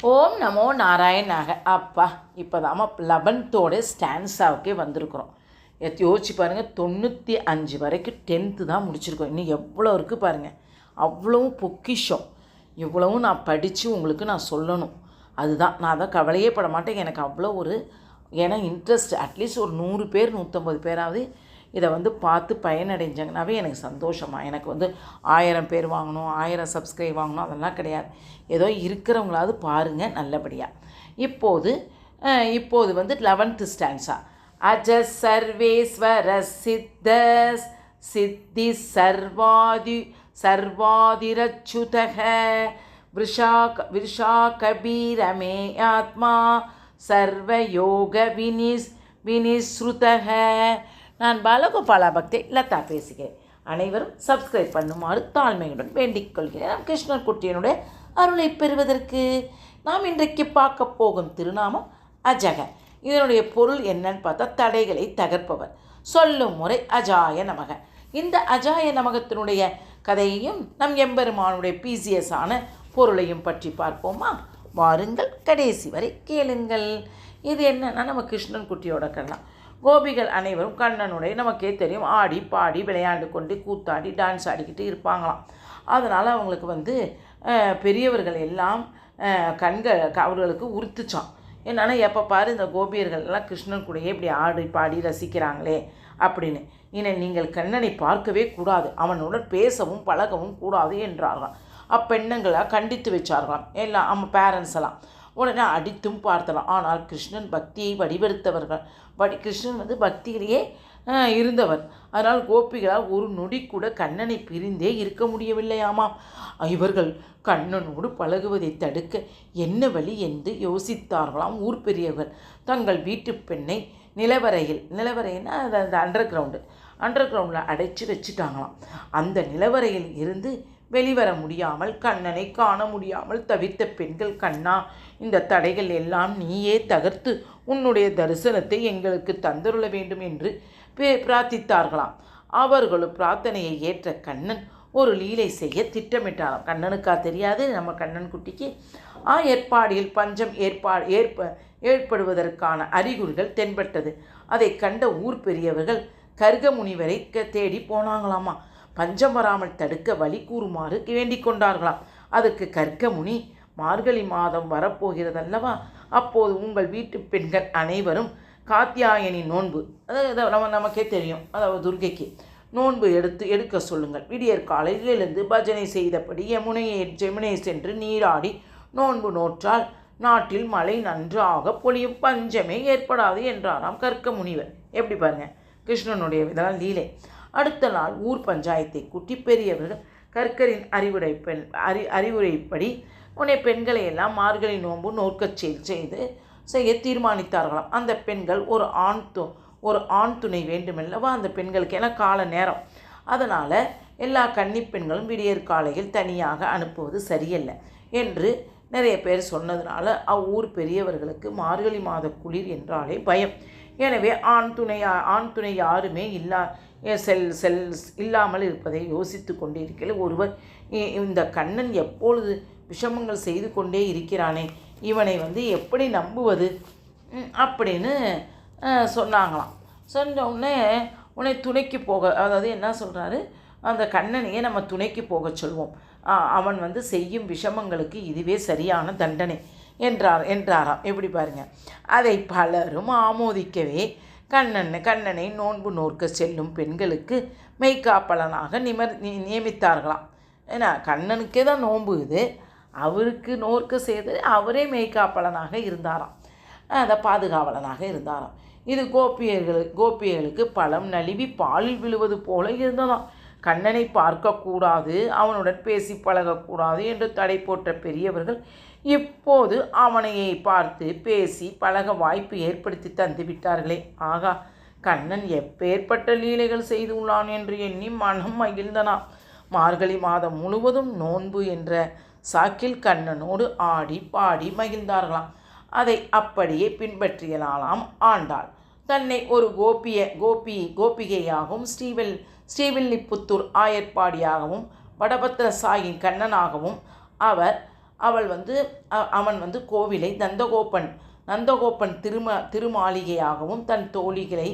ஓம் நமோ நாராயணாக. அப்பா இப்போ தான் 11th ஸ்டான்ஸாவுக்கே வந்திருக்கிறோம். யோசிச்சு பாருங்கள், 95 வரைக்கும் 10th தான் முடிச்சிருக்கோம். இன்னும் எவ்வளோ இருக்குது பாருங்கள். அவ்வளவும் பொக்கிஷம், இவ்வளவும் நான் படித்து உங்களுக்கு நான் சொல்லணும். அதுதான் நான் அதை கவலையே பட மாட்டேன். எனக்கு அவ்வளோ ஏன்னா இன்ட்ரெஸ்ட். அட்லீஸ்ட் ஒரு 100 பேர் 150 பேராவது இதை பார்த்து பயனடைஞ்சாங்கனாவே எனக்கு சந்தோஷமாக. எனக்கு 1000 பேர் வாங்கணும், 1000 சப்ஸ்கிரைப் வாங்கணும், அதெல்லாம் கிடையாது. ஏதோ இருக்கிறவங்களாவது பாருங்கள் நல்லபடியாக. இப்போது 11th ஸ்டான்ஸா. அஜ சர்வேஸ்வர சித்தஸ் சித்தி சர்வாதிரச்சுதக விருஷா கபீரமே ஆத்மா சர்வயோக வினிஸ்ருதக. நான் பாலகோபாலா பக்தி லதா பேசுகிறேன். அனைவரும் சப்ஸ்கிரைப் பண்ணுமாறு தாழ்மையுடன் வேண்டிக் கொள்கிறேன். நாம் கிருஷ்ணர் குட்டியனுடைய அருளை பெறுவதற்கு. நாம் இன்றைக்கு பார்க்க போகும் திருநாமம் அஜக. இதனுடைய பொருள் என்னன்னு பார்த்தா, தடைகளை தகர்ப்பவர். சொல்லும் முறை அஜாய நமக. இந்த அஜாய நமகத்தினுடைய கதையையும் நம் எம்பெருமானுடைய பீசியஸான பொருளையும் பற்றி பார்ப்போமா? வாருங்கள், கடைசி வரை கேளுங்கள். இது என்னன்னா, நம்ம கிருஷ்ணன் குட்டியோட கண்ணா. கோபிகள் அனைவரும் கண்ணனுடைய, நமக்கே தெரியும், ஆடி பாடி விளையாண்டு கொண்டு கூத்தாடி டான்ஸ் ஆடிக்கிட்டு இருப்பாங்களாம். அதனால் அவங்களுக்கு பெரியவர்கள் எல்லாம் அவர்களுக்கு உறுத்துச்சான். என்னென்னா, எப்போ பாரு இந்த கோபியர்கள் எல்லாம் கிருஷ்ணன் கூடயே இப்படி ஆடி பாடி ரசிக்கிறாங்களே அப்படின்னு. நீங்கள் கண்ணனை பார்க்கவே கூடாது, அவனுடன் பேசவும் பழகவும் கூடாது என்றார்களாம். அப்பெண்ணங்களாக கண்டித்து வச்சார்களாம் எல்லாம் நம்ம பேரண்ட்ஸ் எல்லாம். உடனே அடித்தும் பார்த்தலாம். ஆனால் கிருஷ்ணன் பக்தியை வடிவெடுத்தவர்கள். கிருஷ்ணன் பக்தியிலேயே இருந்தவர். அதனால் கோபிகளால் ஒரு நொடி கூட கண்ணனை பிரிந்தே இருக்க முடியவில்லையாமாம். இவர்கள் கண்ணனோடு பழகுவதை தடுக்க என்ன வழி என்று யோசித்தார்களாம் ஊர் பெரியவர்கள். தங்கள் வீட்டு பெண்ணை நிலவரைன்னா அந்த அண்டர் கிரவுண்டில் அடைச்சி வச்சுட்டாங்களாம். அந்த நிலவரையில் இருந்து வெளிவர முடியாமல், கண்ணனை காண முடியாமல் தவித்த பெண்கள், கண்ணா, இந்த தடைகள் எல்லாம் நீயே தகர்த்து உன்னுடைய தரிசனத்தை எங்களுக்கு தந்தருள வேண்டும் என்று பிரார்த்தித்தார்களாம். அவர்களும் பிரார்த்தனையை ஏற்ற கண்ணன் ஒரு லீலை செய்ய திட்டமிட்டாராம். கண்ணனுக்கா தெரியாது நம்ம கண்ணன் குட்டிக்கு? ஏற்பாடில் பஞ்சம் ஏற்படுவதற்கான அறிகுறிகள் தென்பட்டது. அதை கண்ட ஊர் பெரியவர்கள் கர்க முனிவரை தேடி போனாங்களாமா. பஞ்சம் வராமல் தடுக்க வழி கூறுமாறு வேண்டிக் கொண்டார்களாம். அதுக்கு கர்க முனி, மார்கழி மாதம் வரப்போகிறதல்லவா, அப்போது உங்கள் வீட்டு பெண்கள் அனைவரும் காத்தியாயனி நோன்பு, அதாவது நமக்கே தெரியும், அதாவது துர்கைக்கு நோன்பு எடுக்க சொல்லுங்கள். விடியற் காலையில் எழுந்து பஜனை செய்தபடி யமுனை சென்று நீராடி நோன்பு நோற்றால் நாட்டில் மழை நன்றாக பொழியும், பஞ்சமே ஏற்படாது என்றாராம் கர்க்க முனிவர். எப்படி பாருங்க கிருஷ்ணனுடைய இதெல்லாம் லீலை. அடுத்த நாள் ஊர் பஞ்சாயத்தை கூட்டி பெரியவர்கள் கர்க்கரின் அறிவுரைப்படி உன்னை பெண்களை எல்லாம் மார்கழி நோன்பு நோக்கச் செய்ய தீர்மானித்தார்களாம். அந்த பெண்கள் ஒரு ஆண் துணை வேண்டுமல்லவா அந்த பெண்களுக்கு என கால நேரம். அதனால் எல்லா கன்னி பெண்களும் விடியற் காலையில் தனியாக அனுப்புவது சரியல்ல என்று நிறைய பேர் சொன்னதுனால அவ்வூர் பெரியவர்களுக்கு மார்கழி மாத குளிர் என்றாலே பயம். எனவே ஆண் துணை யாருமே இல்லாமல் இருப்பதை யோசித்து கொண்டிருக்கையில் ஒருவர், இந்த கண்ணன் எப்பொழுது விஷமங்கள் செய்து கொண்டே இருக்கிறானே, இவனை எப்படி நம்புவது அப்படின்னு சொன்னாங்களாம். சொன்ன உடனே உன்னை துணைக்கு போக, அதாவது என்ன சொல்கிறாரு, அந்த கண்ணனையே நம்ம துணைக்கு போக சொல்வோம், அவன் செய்யும் விஷமங்களுக்கு இதுவே சரியான தண்டனை என்றாராம். எப்படி பாருங்க. அதை பலரும் ஆமோதிக்கவே கண்ணனை நோன்பு நோக்க செல்லும் பெண்களுக்கு மெய்காப்பலனாக நியமித்தார்களாம். ஏன்னா கண்ணனுக்கே தான் நோன்பு, இது அவருக்கு நோக்க செய்து அவரே மெய்காப்பலனாக இருந்தாராம், அதை பாதுகாவலனாக இருந்தாராம். இது கோபியர்களுக்கு பழம் நழுவி பாலில் விழுவது போல இருந்ததாம். கண்ணனை பார்க்கக்கூடாது, அவனுடன் பேசி பழகக்கூடாது என்று தடை போட்ட பெரியவர்கள் இப்போது அவனையை பார்த்து பேசி பழக வாய்ப்பு ஏற்படுத்தி தந்து விட்டார்களே. ஆகா, கண்ணன் எப்பேற்பட்ட லீலைகள் செய்துள்ளான் என்று எண்ணி மனம் மகிழ்ந்தனா. மார்கழி மாதம் முழுவதும் நோன்பு என்ற சாக்கில் கண்ணனோடு ஆடி பாடி மகிழ்ந்தார்களாம். அதை அப்படியே பின்பற்றியலாலாம் ஆண்டாள். தன்னை ஒரு கோபிகையாகவும் ஸ்ரீவில்லிபுத்தூர் ஆயர்பாடியாகவும் வடபத்திர சாயின் கண்ணனாகவும் அவர் அவள் வந்து அவன் வந்து கோவிலை நந்தகோபன் திருமாளிகையாகவும் தன் தோழிகளை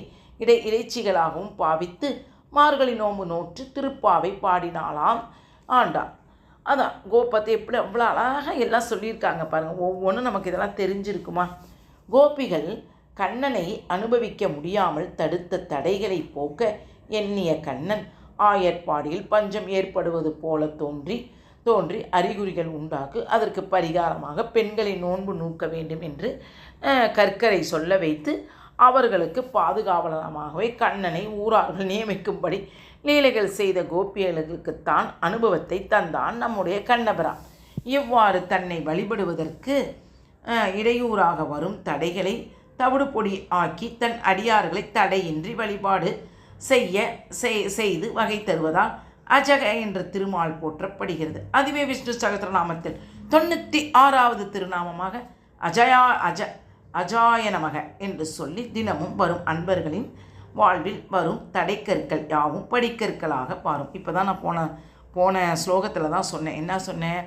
இறைச்சிகளாகவும் பாவித்து மார்கழி நோம்பு நோற்று திருப்பாவை பாடினாளாம் ஆண்டாள். அதான் கோபத்தை எப்படி அவ்வளோ அழகாக எல்லாம் சொல்லியிருக்காங்க பாருங்கள். ஒவ்வொன்றும் நமக்கு இதெல்லாம் தெரிஞ்சிருக்குமா? கோபிகள் கண்ணனை அனுபவிக்க முடியாமல் தடுத்த தடைகளை போக்க எண்ணிய கண்ணன் ஆயர்பாடியில் பஞ்சம் ஏற்படுவது போல தோன்றி அறிகுறிகள் உண்டாக்கு அதற்கு பரிகாரமாக பெண்களை நோன்பு நூக்க வேண்டும் என்று கற்கரை சொல்ல வைத்து அவர்களுக்கு பாதுகாவலமாகவே கண்ணனை ஊரார்கள் நியமிக்கும்படி லீலைகள் செய்த கோபியர்களுக்குத்தான் அனுபவத்தை தந்தான் நம்முடைய கண்ணபிரான். இவ்வாறு தன்னை வழிபடுவதற்கு இடையூறாக வரும் தடைகளை தவிடு பொடி ஆக்கி தன் அடியார்களை தடையின்றி வழிபாடு செய்து வகை தருவதால் அஜக என்ற திருமால் போற்றப்படுகிறது. அதுவே விஷ்ணு சகஸ்ரநாமத்தில் 96வது திருநாமமாக அஜாய நமக என்று சொல்லி தினமும் வரும் அன்பர்களின் வாழ்வில் வரும் தடைக்கற்கள் யாவும் படிக்கற்களாக பாரும். இப்போ தான் நான் போன ஸ்லோகத்தில் தான் சொன்னேன். என்ன சொன்னேன்?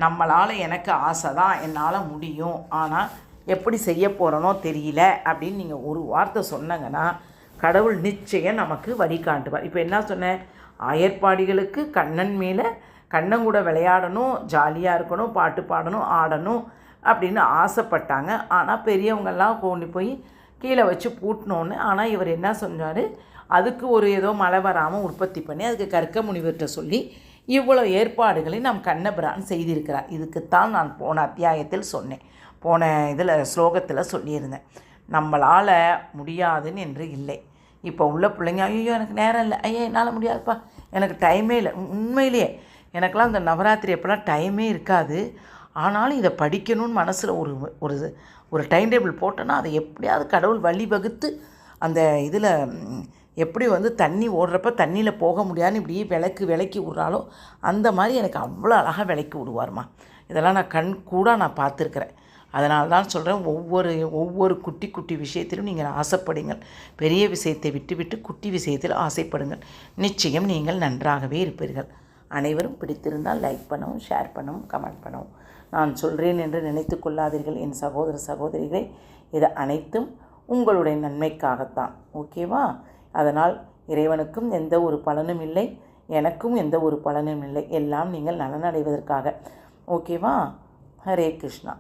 நம்மளால் எனக்கு ஆசை தான், என்னால் முடியும், ஆனால் எப்படி செய்ய போகிறனோ தெரியல அப்படின்னு நீங்கள் ஒரு வார்த்தை சொன்னங்கன்னா கடவுள் நிச்சயம் நமக்கு வழிகாட்டுவார். இப்போ என்ன சொன்னேன்? ஆயர்பாடிகளுக்கு கண்ணன் மேலே கண்ணன் கூட விளையாடணும், ஜாலியாக இருக்கணும், பாட்டு பாடணும், ஆடணும் அப்படின்னு ஆசைப்பட்டாங்க. ஆனால் பெரியவங்கள்லாம் கொண்டு போய் கீழே வச்சு பூட்டினோன்னு. ஆனால் இவர் என்ன சொன்னார்? அதுக்கு ஏதோ மழை வராமல் உற்பத்தி பண்ணி அதுக்கு கற்க முனிவர்கிட்ட சொல்லி இவ்வளோ ஏற்பாடுகளை நம் கண்ணபிரான் செய்திருக்கிறார். இதுக்குத்தான் நான் போன அத்தியாயத்தில் சொன்னேன், போன இதில் ஸ்லோகத்தில் சொல்லியிருந்தேன். நம்மளால் முடியாதுன்னு என்று இல்லை. இப்போ உள்ள பிள்ளைங்க ஐயோ எனக்கு நேரம் இல்லை, ஐயா என்னால் முடியாதுப்பா, எனக்கு டைமே இல்லை. உண்மையிலேயே எனக்கெல்லாம் இந்த நவராத்திரி அப்போலாம் டைமே இருக்காது. ஆனாலும் இதை படிக்கணும்னு மனசில் ஒரு டைம் டேபிள் போட்டோன்னா அதை எப்படியாவது கடவுள் வழிவகுத்து அந்த இதில் எப்படி தண்ணி ஓடுறப்ப தண்ணியில் போக முடியாதுன்னு இப்படியே விளக்கி விட்றாலோ அந்த மாதிரி எனக்கு அவ்வளோ அழகாக விளக்கி விடுவார்மா. இதெல்லாம் நான் கண் கூட நான் பார்த்துருக்குறேன். அதனால தான் சொல்கிறேன், ஒவ்வொரு குட்டி விஷயத்திலும் நீங்கள் ஆசைப்படுங்கள். பெரிய விஷயத்தை விட்டுவிட்டு குட்டி விஷயத்தில் ஆசைப்படுங்கள். நிச்சயம் நீங்கள் நன்றாகவே இருப்பீர்கள். அனைவரும் பிடித்திருந்தால் லைக் பண்ணவும், ஷேர் பண்ணவும், கமெண்ட் பண்ணவும். நான் சொல்கிறேன் என்று நினைத்து கொள்ளாதீர்கள் என் சகோதர சகோதரிகளை. இது அனைத்தும் உங்களுடைய நன்மைக்காகத்தான். ஓகேவா? அதனால் இறைவனுக்கும் எந்த ஒரு பலனும் இல்லை, எனக்கும் எந்த ஒரு பலனும் இல்லை. எல்லாம் நீங்கள் நலனடைவதற்காக. ஓகேவா? ஹரே கிருஷ்ணா.